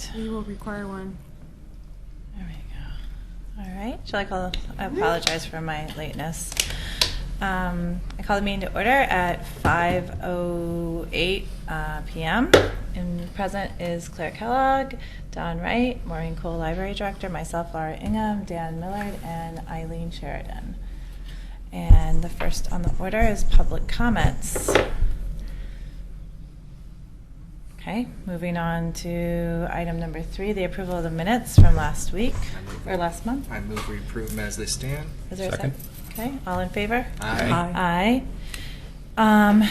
right. We will require one. There we go. All right. Shall I call? I apologize for my lateness. I call the meeting to order at 5:08 p.m. And present is Claire Kellogg, Don Wright, Maureen Cole, Library Director, myself, Laura Ingham, Dan Millard, and Eileen Sheridan. And the first on the order is public comments. Okay, moving on to item number 3, the approval of the minutes from last week, or last month. I move we approve them as they stand. Is there Second. a second? Okay, all in favor? Aye. Aye.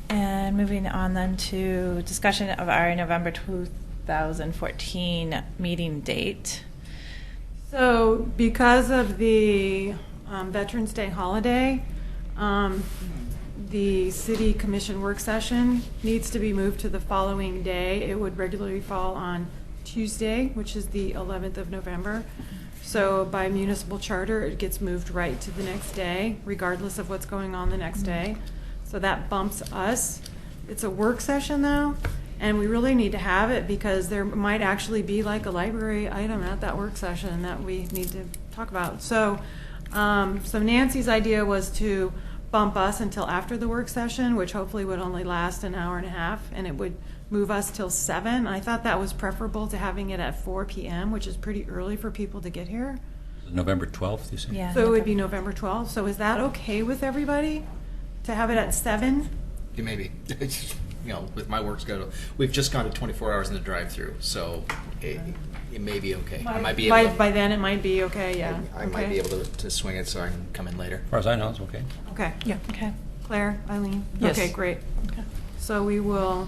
And moving on then to discussion of our November 2014 meeting date. So because of the Veterans Day holiday, the City Commission work session needs to be moved to the following day. It would regularly fall on Tuesday, which is the 11th of November. So by municipal charter, it gets moved right to the next day, regardless of what's going on the next day. So that bumps us. It's a work session though, and we really need to have it because there might actually be like a library item at that work session that we need to talk about. So, so Nancy's idea was to bump us until after the work session, which hopefully would only last an hour and a half, and it would move us till 7. I thought that was preferable to having it at 4 p.m., which is pretty early for people to get here. November 12th, you say? Yeah. So it would be November 12th. So is that okay with everybody to have it at 7? Yeah, maybe. With my work schedule, we've just gone to 24 hours in the drive-through, so it may be okay. I might be able to, By then it might be okay, yeah. I might be able to swing it so I can come in later. As far as I know, it's okay. Okay. Yeah. Okay. Claire, Eileen? Yes. Okay, great. Okay. So we will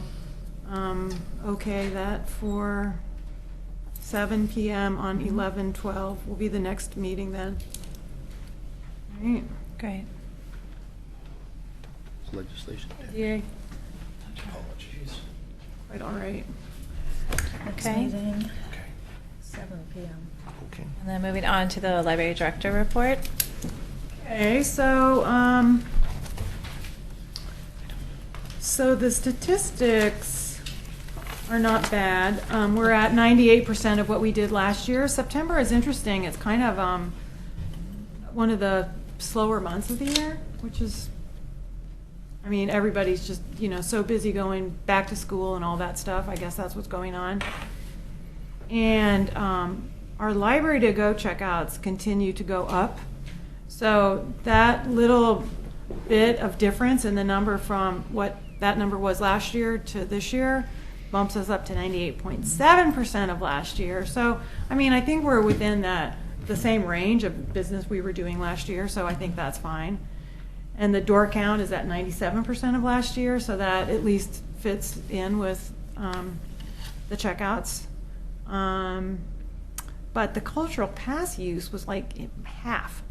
okay that for 7 p.m. on 11/12 will be the next meeting then. All right. Great. It's legislation. Yeah, Oh, jeez. quite all right. Okay. Okay. 7 p.m. Okay. And then moving on to the library director report. Okay, so so the statistics are not bad. We're at 98% of what we did last year. September is interesting. It's kind of one of the slower months of the year, which is, I mean, everybody's just, so busy going back to school and all that stuff. I guess that's what's going on. And our library to go checkouts continue to go up. So that little bit of difference in the number from what that number was last year to this year bumps us up to 98.7% of last year. So, I mean, I think we're within the same range of business we were doing last year, so I think that's fine. And the door count is at 97% of last year, so that at least fits in with the checkouts. But the cultural pass use was like half,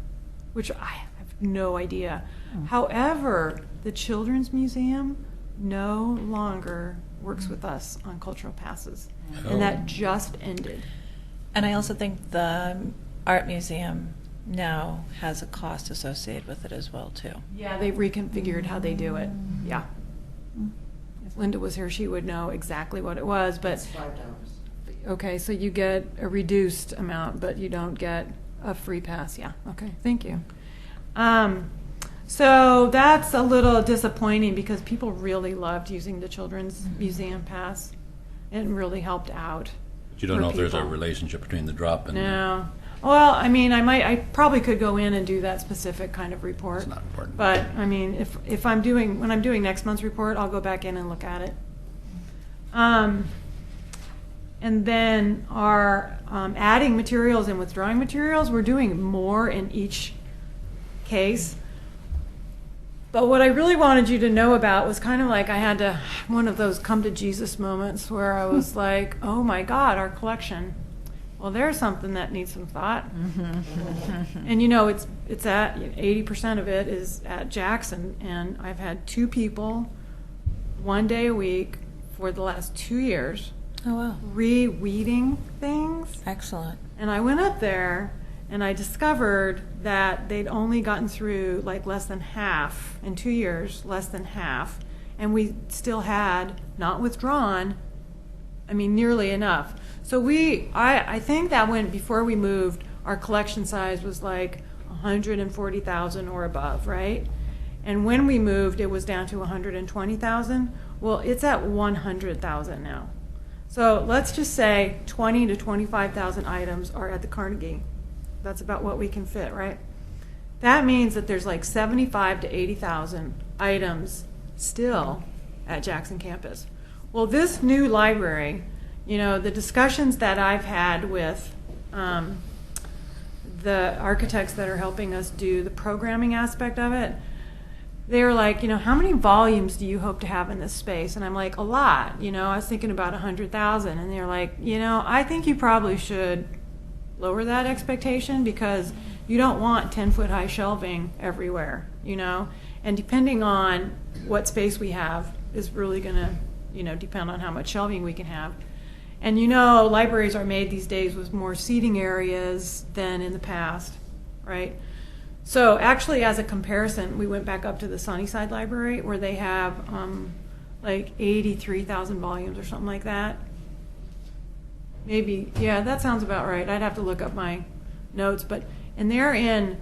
which I have no idea. However, the Children's Museum no longer works with us on cultural passes, and that just ended. And I also think the art museum now has a cost associated with it as well, too. Yeah, they've reconfigured how they do it. Yeah. If Linda was here, she would know exactly what it was, but It's $5. okay, so you get a reduced amount, but you don't get a free pass. Yeah, okay, thank you. So that's a little disappointing because people really loved using the Children's Museum pass. It really helped out. But you don't for know if there's a people. relationship between the drop and... No. Well, I mean, I probably could go in and do that specific kind of report. It's not important. But I mean, when I'm doing next month's report, I'll go back in and look at it. And then our adding materials and withdrawing materials, we're doing more in each case. But what I really wanted you to know about was kind of like I had one of those come to Jesus moments where I was like, oh my God, our collection. Well, there's something that needs some thought. And it's at 80% of it is at Jackson, and I've had 2 people 1 day a week for the last 2 years Oh, wow. reweeding things. Excellent. And I went up there and I discovered that they'd only gotten through like less than half in 2 years, less than half. And we still had, not withdrawn, I mean, nearly enough. So I think that when, before we moved, our collection size was like 140,000 or above, right? And when we moved, it was down to 120,000. Well, it's at 100,000 now. So let's just say 20 to 25,000 items are at the Carnegie. That's about what we can fit, right? That means that there's like 75 to 80,000 items still at Jackson campus. Well, this new library, you know, the discussions that I've had with the architects that are helping us do the programming aspect of it, they're like, you know, how many volumes do you hope to have in this space? And I'm like, a lot. You know, I was thinking about 100,000. And they're like, you know, I think you probably should lower that expectation because you don't want 10-foot high shelving everywhere, you know. And depending on what space we have is really going to, you know, depend on how much shelving we can have. And you know, libraries are made these days with more seating areas than in the past, right? So actually, as a comparison, we went back up to the Sunnyside Library where they have like 83,000 volumes or something like that. Maybe, yeah, that sounds about right. I'd have to look up my notes, and they're in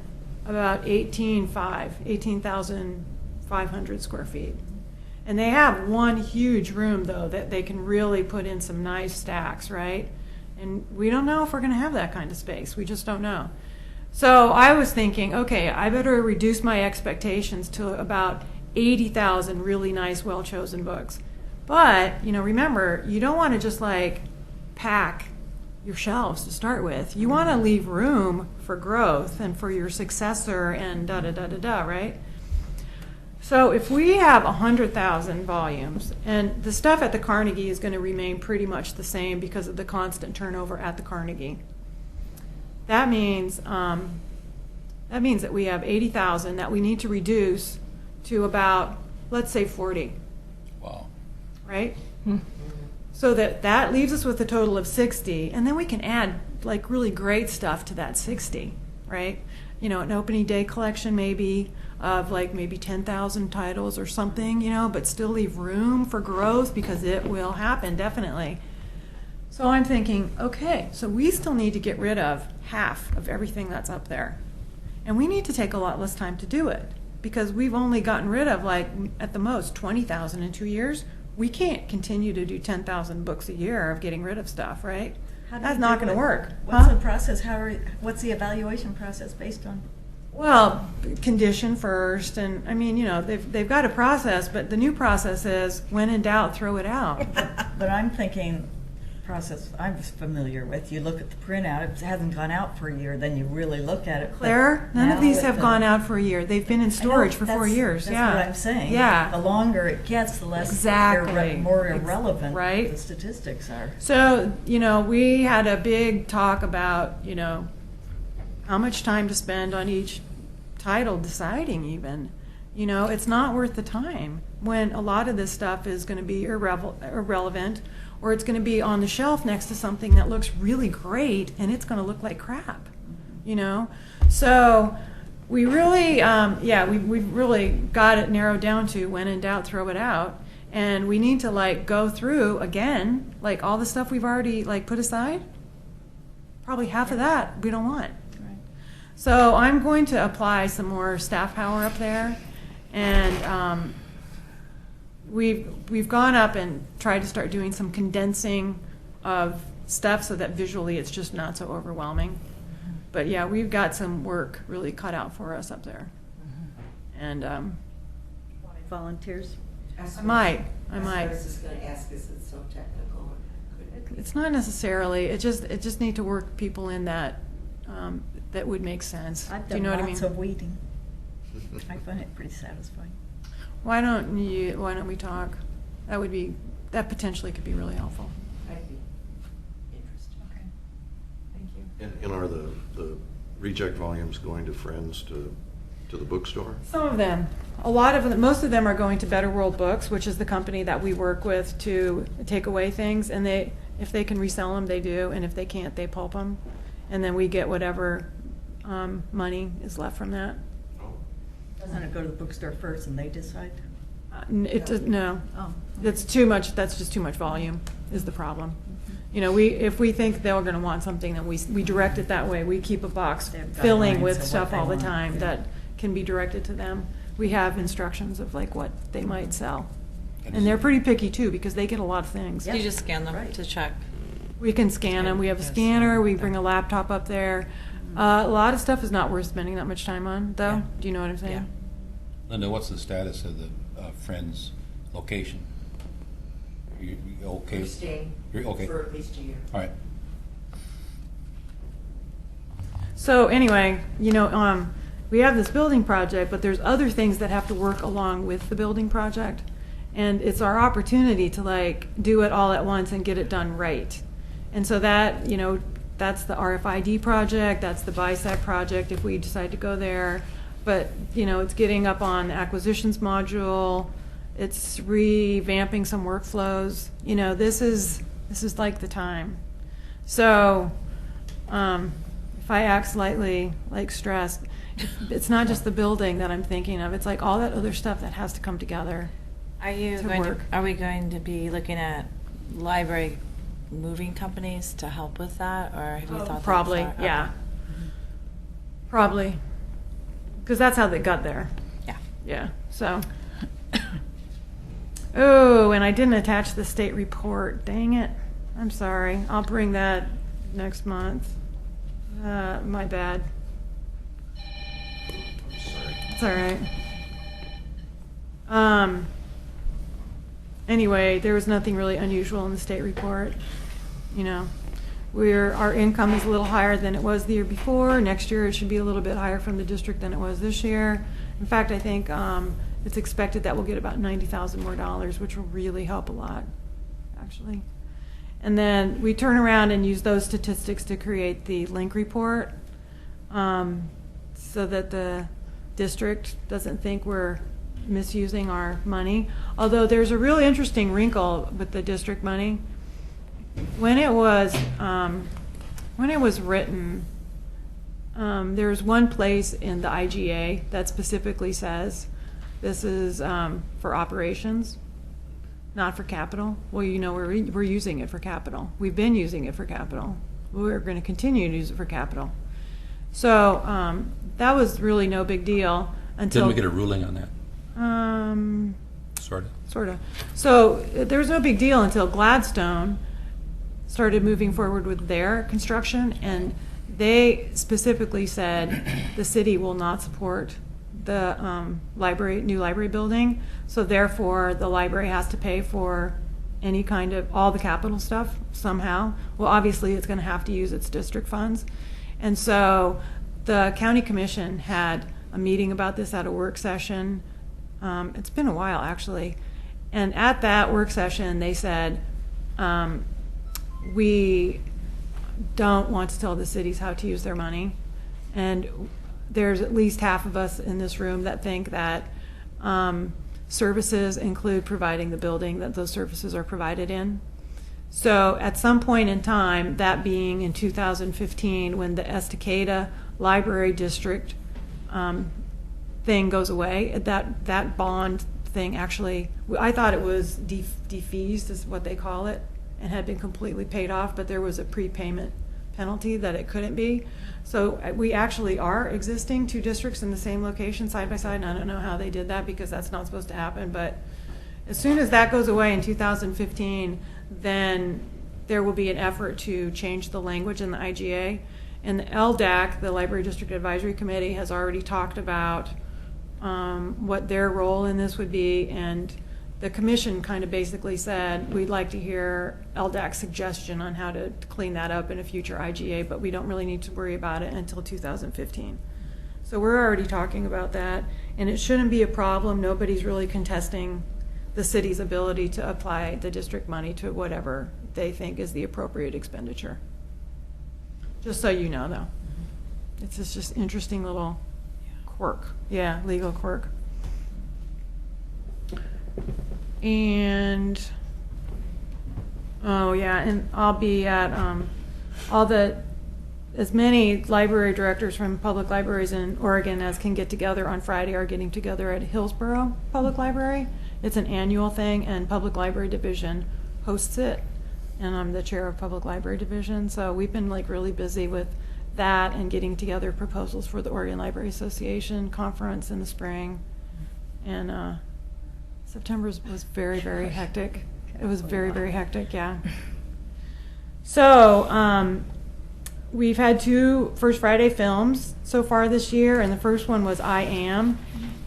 about 18,500 square feet. And they have one huge room, though, that they can really put in some nice stacks, right? And we don't know if we're going to have that kind of space. We just don't know. So I was thinking, okay, I better reduce my expectations to about 80,000 really nice, well-chosen books. But, you know, remember, you don't want to just like pack your shelves to start with. You want to leave room for growth and for your successor and da-da-da-da-da, right? So if we have 100,000 volumes, and the stuff at the Carnegie is going to remain pretty much the same because of the constant turnover at the Carnegie. That means that we have 80,000 that we need to reduce to about, let's say, 40. Wow. Right? So that leaves us with a total of 60, and then we can add like really great stuff to that 60, right? You know, an opening day collection maybe of like maybe 10,000 titles or something, you know, but still leave room for growth because it will happen, definitely. So I'm thinking, okay, so we still need to get rid of half of everything that's up there. And we need to take a lot less time to do it because we've only gotten rid of like at the most 20,000 in 2 years. We can't continue to do 10,000 books a year of getting rid of stuff, right? That's not going to work. What's the process? What's the evaluation process based on? Well, condition first, and I mean, you know, they've got a process, but the new process is when in doubt, throw it out. But I'm thinking process I'm familiar with. You look at the printout, if it hasn't gone out for a year, then you really look at it. Claire, none of these have gone out for a year. They've been in storage for 4 years. That's Yeah, what I'm saying. Yeah, The longer it gets, the less Exactly. more irrelevant Right. the statistics are. So, you know, we had a big talk about, you know, how much time to spend on each title deciding even. You know, it's not worth the time when a lot of this stuff is going to be irrelevant, or it's going to be on the shelf next to something that looks really great and it's going to look like crap, you know? So we really, we've really got it narrowed down to when in doubt, throw it out. And we need to like go through again, like all the stuff we've already like put aside. Probably half of that we don't want. Right. So I'm going to apply some more staff power up there, and we've gone up and tried to start doing some condensing of stuff so that visually it's just not so overwhelming. But yeah, we've got some work really cut out for us up there, and Volunteers? I might. I was just going to ask, is it so technical? Could it It's not necessarily. It just need to work people in that that would make sense. I've Do you done know what I lots mean? of weeding. I find it pretty satisfying. Why don't we talk? That potentially could be really helpful. I'd be interested? Okay. Thank you. And are the reject volumes going to Friends to the bookstore? Some of them. A lot of them, most of them are going to Better World Books, which is the company that we work with to take away things, and if they can resell them, they do, and if they can't, they pulp them, and then we get whatever money is left from that. Doesn't it go to the bookstore first and they decide? No. Oh. That's too much. That's just too much volume. is the problem. You know, if we think they're gonna want something, then we direct it that way. We keep a box They have filling guidelines with of what stuff they all the want, time yeah. that can be directed to them. We have instructions of like what they might sell. And they're pretty picky too, because they get a lot of things. Yeah. You just scan them Right. to check. We can scan them. We have a Yes, scanner. We okay. bring a laptop up there. A lot of stuff is not worth spending that much time on, though. Yeah. Do you know what I'm saying? Yeah. Linda, what's the status of the Friends location? You okay? We're staying You're okay? for at least a year. All right. So anyway, you know, we have this building project, but there's other things that have to work along with the building project. And it's our opportunity to like do it all at once and get it done right. And so that, you know, that's the RFID project, that's the BISAC project if we decide to go there. But, you know, it's getting up on the acquisitions module, it's revamping some workflows. You know, this is like the time. So, if I act slightly like stressed, it's not just the building that I'm thinking of, it's like all that other stuff that has to come together. Are you To going work. to, are we going to be looking at library moving companies to help with that, or have you thought that Probably, far? yeah. Okay. Probably. Because that's how they got there. Yeah. Yeah, so. Oh, and I didn't attach the state report. Dang it. I'm sorry. I'll bring that next month. My bad. It's all right. Anyway, there was nothing really unusual in the state report. You know, our income is a little higher than it was the year before. Next year, it should be a little bit higher from the district than it was this year. In fact, I think it's expected that we'll get about $90,000 more dollars, which will really help a lot, actually. And then we turn around and use those statistics to create the link report, so that the district doesn't think we're misusing our money. Although there's a really interesting wrinkle with the district money. When it was written, there's one place in the IGA that specifically says this is for operations, not for capital. Well, you know, we're using it for capital. We've been using it for capital. We're going to continue to use it for capital. So that was really no big deal until. Didn't we get a ruling on that? Sort of. Sort of. So there was no big deal until Gladstone started moving forward with their construction, and they specifically said the city will not support the new library building, so therefore the library has to pay for any kind of, all the capital stuff somehow. Well, obviously it's going to have to use its district funds. And so the county commission had a meeting about this at a work session. It's been a while, actually. And at that work session, they said, we don't want to tell the cities how to use their money. And there's at least half of us in this room that think that services include providing the building that those services are provided in. So at some point in time, that being in 2015, when the Estacada Library District thing goes away, that bond thing actually, I thought it was defeased is what they call it, and had been completely paid off, but there was a prepayment penalty that it couldn't be. So we actually are existing two districts in the same location side by side, and I don't know how they did that because that's not supposed to happen, but as soon as that goes away in 2015, then there will be an effort to change the language in the IGA. And the LDAC, the Library District Advisory Committee, has already talked about what their role in this would be, and the commission kind of basically said, we'd like to hear LDAC's suggestion on how to clean that up in a future IGA, but we don't really need to worry about it until 2015. So we're already talking about that, and it shouldn't be a problem. Nobody's really contesting the city's ability to apply the district money to whatever they think is the appropriate expenditure. Just so you know, though. It's just interesting little quirk. Yeah, legal quirk. And, oh yeah, and I'll be at as many library directors from public libraries in Oregon as can get together on Friday are getting together at Hillsborough Public Library. It's an annual thing, and Public Library Division hosts it. and I'm the chair of Public Library Division. So we've been like really busy with that and getting together proposals for the Oregon Library Association conference in the spring. And September was very, very hectic. It was very, very hectic, yeah. So we've had 2 First Friday films so far this year, and the first one was I Am,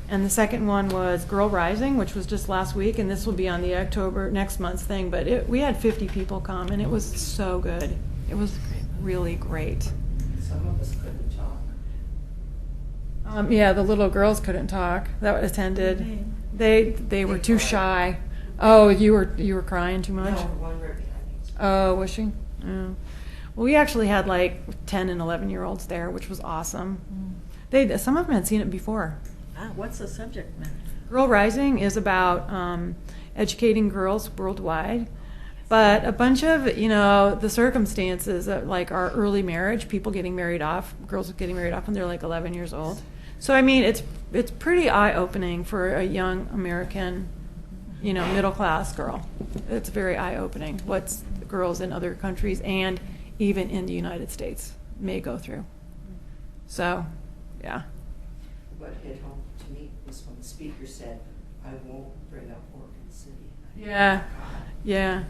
and the second one was Girl Rising, which was just last week, and this will be on the October next month's thing. But we had 50 people come, and it was so good. It was really great. Some of us couldn't talk. Yeah, the little girls couldn't talk that attended. They were too shy. Oh, you were crying too much? No, one right behind me. Oh, was she? Oh. Well, we actually had like 10 and 11-year-olds there, which was awesome. Some of them had seen it before. What's the subject matter? Girl Rising is about educating girls worldwide, but a bunch of, the circumstances of like our early marriage, people getting married off, girls getting married off when they're like 11 years old. So, I mean, it's pretty eye-opening for a young American, middle-class girl. It's very eye-opening what girls in other countries and even in the United States may go through. So, yeah. What hit home to me was when the speaker said, "I won't bring up Oregon City." Yeah,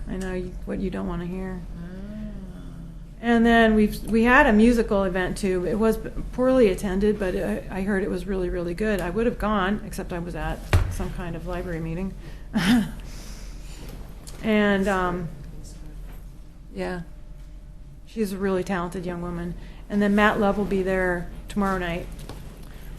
I know what you don't want to hear. And then we had a musical event too. It was poorly attended, but I heard it was really, really good. I would have gone, except I was at some kind of library meeting. And yeah, she's a really talented young woman. And then Matt Love will be there tomorrow night.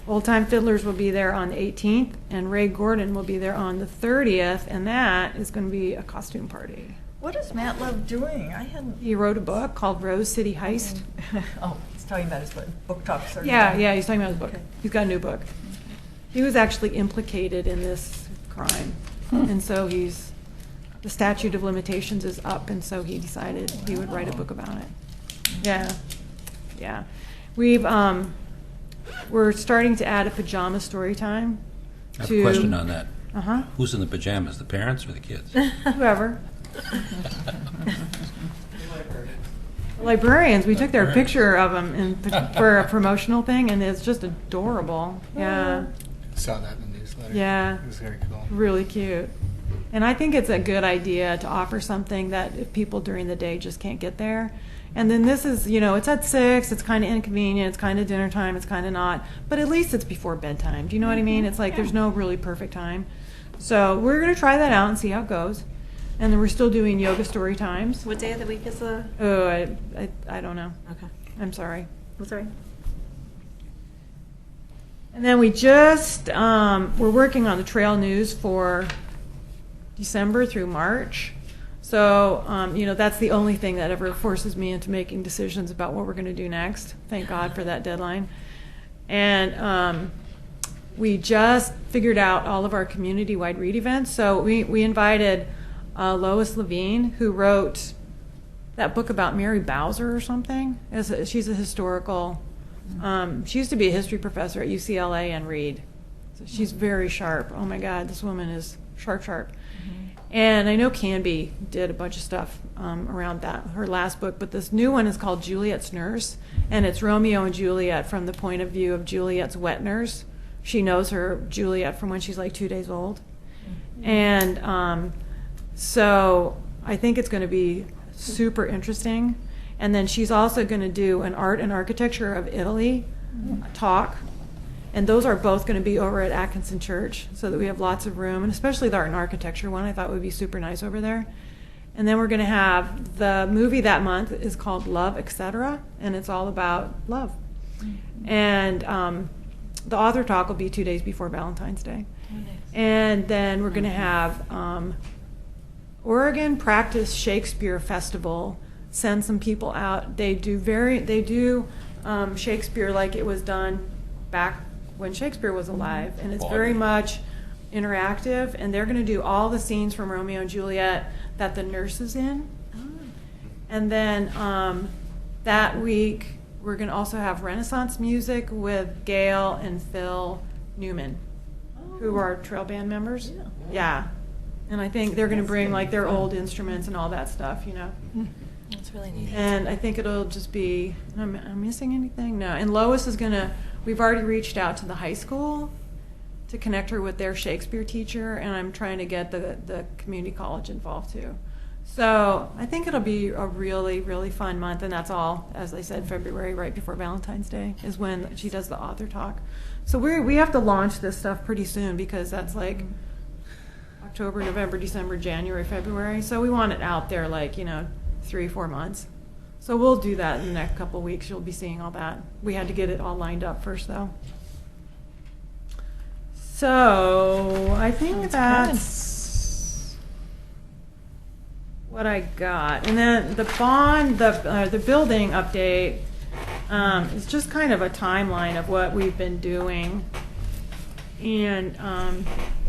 Old Time Fiddlers will be there on the 18th, and Ray Gordon will be there on the 30th, and that is going to be a costume party. What is Matt Love doing? I hadn't. He wrote a book called Rose City Heist. Oh, he's talking about his book talks. Yeah, he's talking about his book. Okay. He's got a new book. He was actually implicated in this crime, and so the statute of limitations is up, and so he decided he would write a book about it. Yeah. We're starting to add a pajama story time. I have a question on that. Uh-huh. Who's in the pajamas, the parents or the kids? Whoever. Librarians, we took their picture of them for a promotional thing, and it's just adorable. Yeah, Saw that in the newsletter. Yeah. It was very cool. really cute. And I think it's a good idea to offer something that if people during the day just can't get there. And then this is, it's at 6, it's kind of inconvenient, it's kind of dinner time, it's kind of not, but at least it's before bedtime. Do you know what I mean? It's like there's no really perfect time. So we're going to try that out and see how it goes. And then we're still doing yoga story times. What day of the week is the? Oh, I don't know. Okay. I'm sorry. What's right? And then we just, we're working on the trail news for December through March. So, that's the only thing that ever forces me into making decisions about what we're going to do next. Thank God for that deadline. And we just figured out all of our community-wide read events. So we invited Lois Levine, who wrote that book about Mary Bowser or something. She's a historical, she used to be a history professor at UCLA and Reed. So she's very sharp. Oh my God, this woman is sharp. And I know Canby did a bunch of stuff around that, her last book, but this new one is called Juliet's Nurse, and it's Romeo and Juliet from the point of view of Juliet's wet nurse. She knows her Juliet from when she's like 2 days old. And so I think it's going to be super interesting. And then she's also going to do an art and architecture of Italy talk. And those are both going to be over at Atkinson Church, so that we have lots of room, and especially the art and architecture one I thought would be super nice over there. And then we're going to have the movie that month is called Love, Etc., and it's all about love. And the author talk will be 2 days before Valentine's Day. And then we're going to have Oregon Practice Shakespeare Festival send some people out. They do Shakespeare like it was done back when Shakespeare was alive, and it's very much interactive, and they're going to do all the scenes from Romeo and Juliet that the nurse is in. And then that week we're going to also have Renaissance music with Gail and Phil Newman, who are trail band members. Yeah. And I think they're gonna bring like their old instruments and all that stuff, That's really neat. And I think it'll just be, I'm missing anything? No. And Lois is gonna, we've already reached out to the high school to connect her with their Shakespeare teacher, and I'm trying to get the community college involved too. So I think it'll be a really, really fun month, and that's all, as I said, February, right before Valentine's Day, is when she does the author talk. So we have to launch this stuff pretty soon, because that's like October, November, December, January, February. So we want it out there like, 3-4 months. So we'll do that in the next couple of weeks. You'll be seeing all that. We had to get it all lined up first, though. So I think that's what I got. And then the bond, the building update is just kind of a timeline of what we've been doing. And,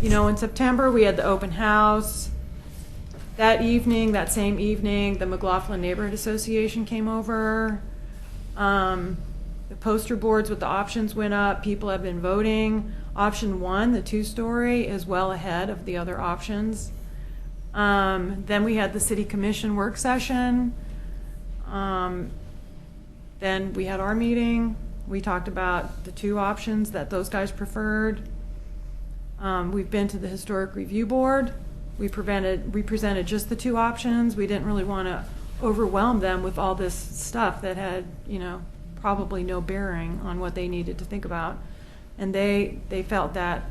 in September, we had the open house. That evening, that same evening, the McLaughlin Neighborhood Association came over. The poster boards with the options went up. People have been voting. Option 1, the 2-story, is well ahead of the other options. Then we had the city commission work session. Then we had our meeting. We talked about the 2 options that those guys preferred. We've been to the historic review board. We presented just the 2 options. We didn't really want to overwhelm them with all this stuff that had, probably no bearing on what they needed to think about. And they felt that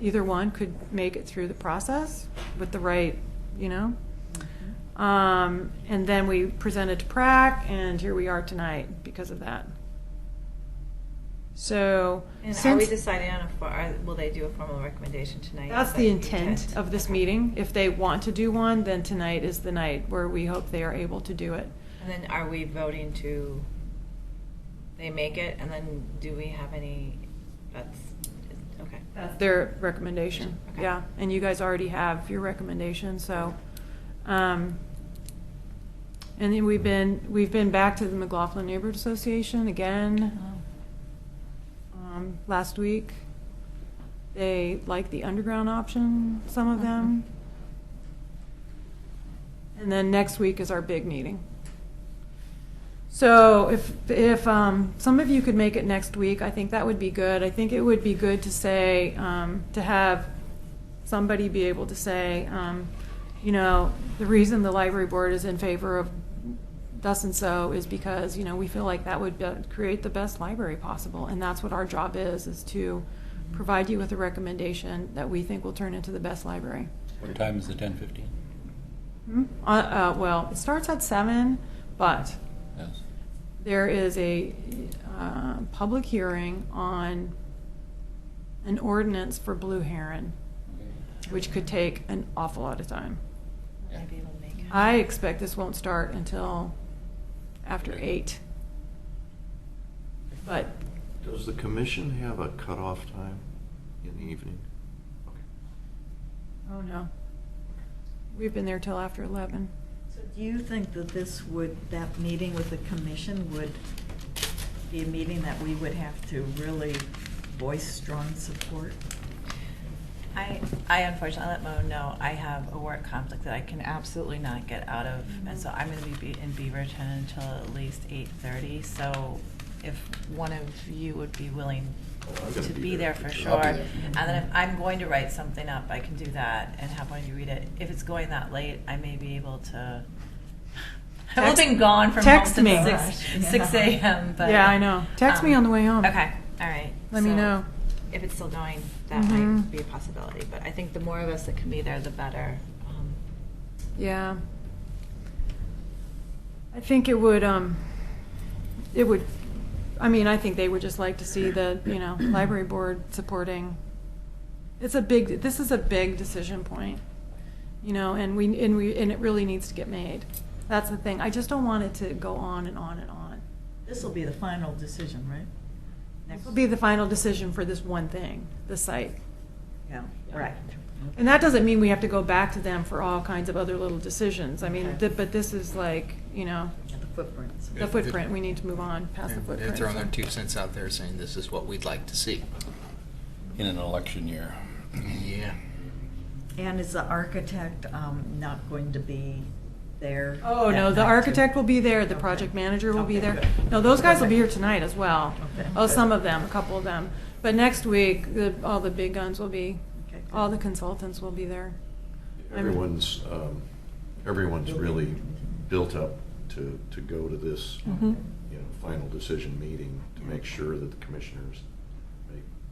either one could make it through the process with the right, And then we presented to PrAC, and here we are tonight because of that. So, And are since we deciding on will they do a formal recommendation tonight? that's Is the that intent of this meeting, if they want to do one, then tonight is the night where we hope they are able to do it. And then are we voting to, they make it, and then do we have any, okay. That's their recommendation, Okay. yeah. And you guys already have your recommendation, so. And then we've been back to the McLaughlin Neighborhood Association again. Last week. They like the underground option, some of them. And then next week is our big meeting. So if some of you could make it next week, I think that would be good. I think it would be good to say, to have somebody be able to say, the reason the library board is in favor of thus and so is because, we feel like that would create the best library possible. And that's what our job is to provide you with a recommendation that we think will turn into the best library. What time is the 10:15? Well, it starts at 7, but Yes. there is a public hearing on an ordinance for Blue Heron, which could take an awful lot of time. Maybe it'll make it. I expect this won't start until after 8. But Does the commission have a cutoff time in the evening? oh no, we've been there till after 11. So do you think that that meeting with the commission would be a meeting that we would have to really voice strong support? I unfortunately let Mo know I have a work conflict that I can absolutely not get out of, and so I'm going to be in Beaverton until at least 8:30. So if one of you would be willing I'm gonna to be be there there. for I'll sure, be there. and then if I'm going to write something up, I can do that and have one of you read it. If it's going that late, I may be able to. I've only been gone from text home me. since 6 a.m. But Yeah, I know. Text me on the way home. Okay, all right. Let me So know. if it's still going, that Mhm. might be a possibility. But I think the more of us that can be there, the better. Yeah. I think it would, I think they would just like to see the, library board supporting. This is a big decision point, and it really needs to get made. That's the thing. I just don't want it to go on and on and on. This will be the final decision, right? This will be the final decision for this one thing, the site. Yeah, right. And that doesn't mean we have to go back to them for all kinds of other little decisions. I mean, Okay. but this is like, The footprints. the footprint. We need to move on past the They're footprint. throwing their 2 cents out there saying this is what we'd like to see. In an election year. Yeah. And is the architect not going to be there? Oh, that no, the night, too? architect will be there, the Okay. project manager will be Okay, there. good. No, those guys will be here tonight as well. Okay, Oh, good. some of them, a couple of them. But next week, all the big guns will be, Okay, good. all the consultants will be there. Everyone's really built up to go to this, Mhm. final decision meeting to make sure that the commissioners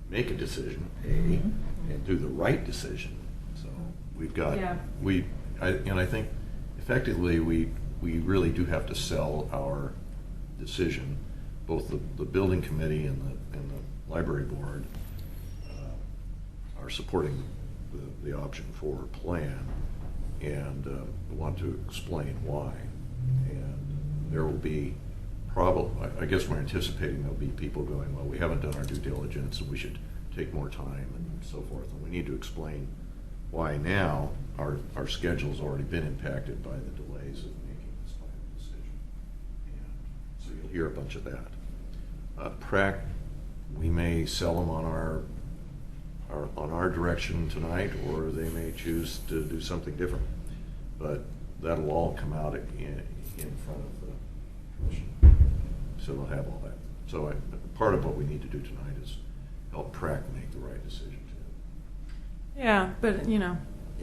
make a decision, and do the right decision. So we've got, Yeah. I think effectively, we really do have to sell our decision. Both the building committee and the library board are supporting the option 4 plan, and want to explain why. And there will be I guess we're anticipating there'll be people going, well, we haven't done our due diligence, and we should take more time, and so forth. And we need to explain why now our schedule's already been impacted by the delays of making this final decision. And so you'll hear a bunch of that. Prac, we may sell them on our direction tonight, or they may choose to do something different. But that'll all come out in front of the commission. So they'll have all that. So part of what we need to do tonight is help Prac make the right decision too. Yeah, but,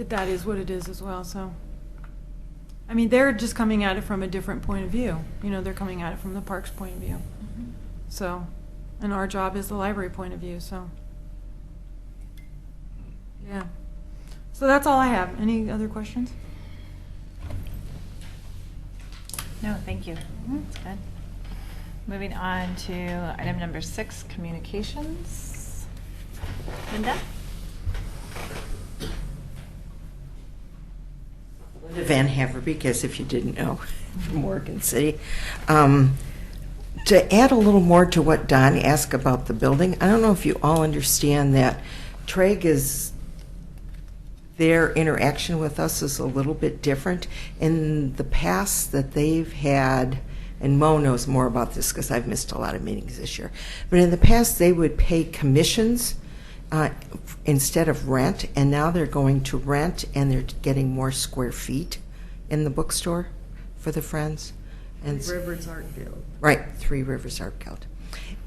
that is what it is as well, so. I mean, they're just coming at it from a different point of view. They're coming at it from the parks point of view. So, and our job is the library point of view, so. Yeah. So that's all I have. Any other questions? No, thank you. That's good. Moving on to item number 6, communications. Linda? Linda Van Haverbeek, as if you didn't know, from Morgan City. To add a little more to what Don asked about the building, I don't know if you all understand that Treg their interaction with us is a little bit different. In the past that they've had, and Mo knows more about this because I've missed a lot of meetings this year, but in the past they would pay commissions instead of rent, and now they're going to rent, and they're getting more square feet in the bookstore for the Friends. And Rivers Art Guild. Right, Three Rivers Art Guild.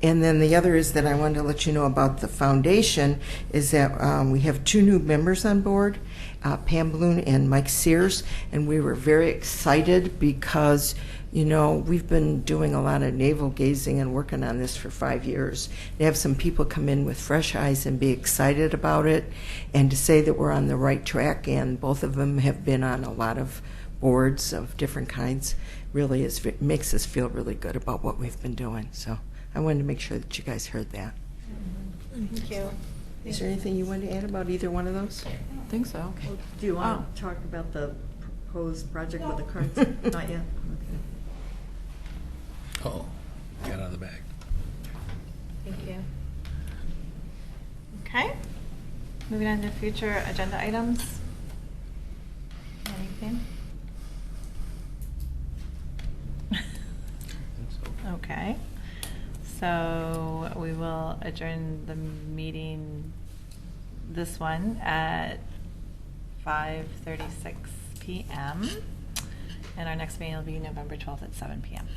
And then the other is that I wanted to let you know about the foundation is that we have 2 new members on board, Pam Bloom and Mike Sears, and we were very excited because, we've been doing a lot of navel gazing and working on this for 5 years. To have some people come in with fresh eyes and be excited about it, and to say that we're on the right track, and both of them have been on a lot of boards of different kinds, really makes us feel really good about what we've been doing. So I wanted to make sure that you guys heard that. Thank you. Is there anything you wanted to add about either one of those? I don't think so. Do you want to talk about the proposed project with the cards? Not yet? Oh, got out of the bag. Thank you. Okay. Moving on to future agenda items. Anything? Okay. So we will adjourn the meeting, this one, at 5:36 p.m. And our next meeting will be November 12th at 7 p.m.